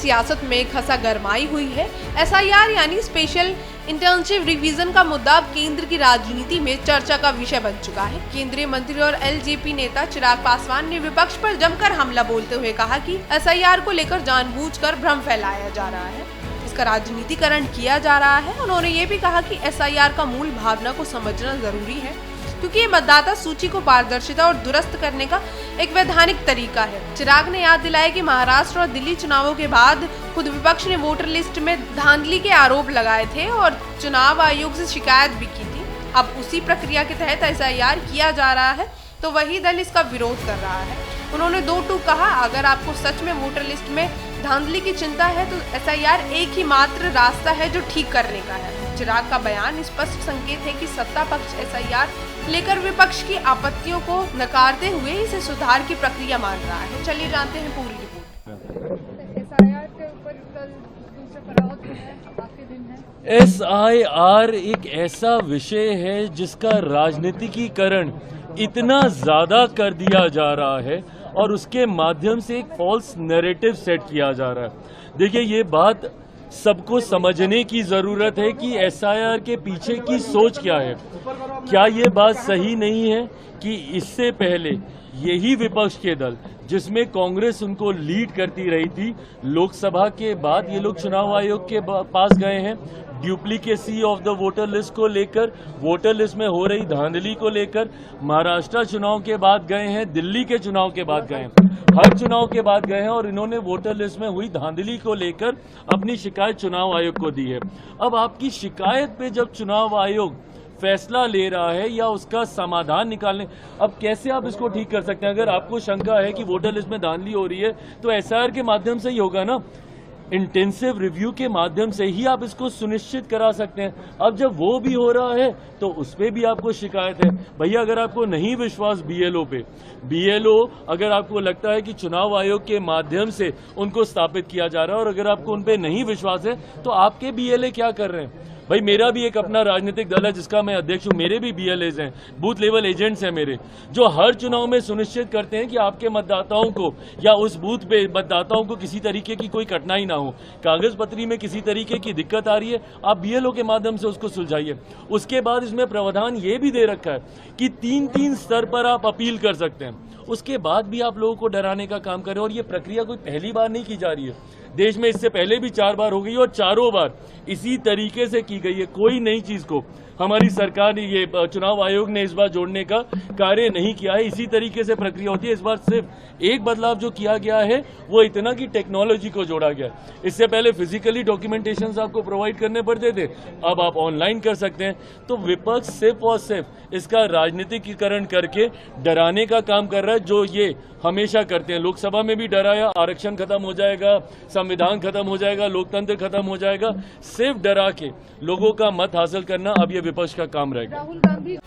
सियासत में खसा गरमाई हुई है। एसआईआर यानी स्पेशल इंटेंसिव रिवीजन का मुद्दा अब केंद्र की राजनीति में चर्चा का विषय बन चुका है। केंद्रीय मंत्री और एलजेपी नेता चिराग पासवान ने विपक्ष पर जमकर हमला बोलते हुए कहा कि एसआईआर को लेकर जानबूझकर भ्रम फैलाया जा रहा है, इसका राजनीतिकरण किया जा रहा है। उन्होंने ये भी कहा कि एसआईआर का मूल भावना को समझना जरूरी है, क्योंकि ये मतदाता सूची को पारदर्शिता और दुरुस्त करने का एक वैधानिक तरीका है। चिराग ने याद दिलाया कि महाराष्ट्र और दिल्ली चुनावों के बाद खुद विपक्ष ने वोटर लिस्ट में धांधली के आरोप लगाए थे और चुनाव आयोग से शिकायत भी की थी। अब उसी प्रक्रिया के तहत एसआईआर किया जा रहा है, तो वही दल इसका विरोध कर रहा है। उन्होंने दो टूक कहा, अगर आपको सच में वोटर लिस्ट में धांधली की चिंता है तो एसआईआर एक ही मात्र रास्ता है जो ठीक करने का है। चिराग का बयान स्पष्ट संकेत है कि सत्ता पक्ष एसआईआर लेकर विपक्ष की आपत्तियों को नकारते हुए इसे सुधार की प्रक्रिया मान रहा है। चलिए जानते हैं पूरी रिपोर्ट। एसआईआर के ऊपर कल दूसरा पड़ाव है, आखिरी दिन है। एसआईआर एक ऐसा विषय है जिसका राजनीतिकीकरण इतना ज्यादा कर दिया जा रहा है और उसके माध्यम से एक फॉल्स नैरेटिव सेट किया जा रहा है। देखिए, ये बात सबको समझने की जरूरत है कि एसआईआर के पीछे की सोच क्या है। क्या ये बात सही नहीं है कि इससे पहले यही विपक्ष के दल, जिसमें कांग्रेस उनको लीड करती रही थी, लोकसभा के बाद ये लोग चुनाव आयोग के पास गए हैं, ड्यूप्लीकेसी ऑफ द वोटर लिस्ट को लेकर, वोटर लिस्ट में हो रही धांधली को लेकर, महाराष्ट्र चुनाव के बाद गए हैं, दिल्ली के चुनाव के बाद गए हैं, हर चुनाव के बाद गए हैं और इन्होंने वोटर लिस्ट में हुई धांधली को लेकर अपनी शिकायत चुनाव आयोग को दी है। अब आपकी शिकायत पे जब चुनाव आयोग फैसला ले रहा है या उसका समाधान निकालने, अब कैसे आप इसको ठीक कर सकते हैं? अगर आपको शंका है कि वोटर लिस्ट में धांधली हो रही है तो एसआईआर के माध्यम से ही होगा ना, इंटेंसिव रिव्यू के माध्यम से ही आप इसको सुनिश्चित करा सकते हैं। अब जब वो भी हो रहा है तो उस पे भी आपको शिकायत है। भैया, अगर आपको नहीं विश्वास बीएलओ पे, बीएलओ अगर आपको लगता है कि चुनाव आयोग के माध्यम से उनको स्थापित किया जा रहा है और अगर आपको उन पे नहीं विश्वास है तो आपके बीएलए क्या कर रहे हैं? भाई, मेरा भी एक अपना राजनीतिक दल है जिसका मैं अध्यक्ष हूं, मेरे भी बीएलएज हैं, बूथ लेवल एजेंट्स हैं मेरे, जो हर चुनाव में सुनिश्चित करते हैं कि आपके मतदाताओं को या उस बूथ पे मतदाताओं को किसी तरीके की कोई कठिनाई ना हो। कागज पत्री में किसी तरीके की दिक्कत आ रही है, आप बीएलओ के माध्यम से उसको सुलझाइए। उसके बाद इसमें प्रावधान ये भी दे रखा है कि 3-3 स्तर पर आप अपील कर सकते हैं। उसके बाद भी आप लोगों को डराने का काम करें, और ये प्रक्रिया कोई पहली बार नहीं की जा रही है। देश में इससे पहले भी 4 बार हो गई और चारों बार इसी तरीके से की गई है। कोई नई चीज को हमारी सरकार ने, ये चुनाव आयोग ने इस बार जोड़ने का कार्य नहीं किया है। इसी तरीके से प्रक्रिया होती है। इस बार सिर्फ एक बदलाव जो किया गया है वो इतना कि टेक्नोलॉजी को जोड़ा गया। इससे पहले फिजिकली डॉक्यूमेंटेशन आपको प्रोवाइड करने पड़ते थे, अब आप ऑनलाइन कर सकते हैं। तो विपक्ष सिर्फ और सिर्फ इसका राजनीतिकीकरण करके डराने का काम कर रहा है, जो ये हमेशा करते हैं। लोकसभा में भी डराया, आरक्षण खत्म हो जाएगा, संविधान खत्म हो जाएगा, लोकतंत्र खत्म हो जाएगा। सिर्फ डरा के लोगों का मत हासिल करना अब ये विपक्ष का काम रहेगा। राहुल गांधी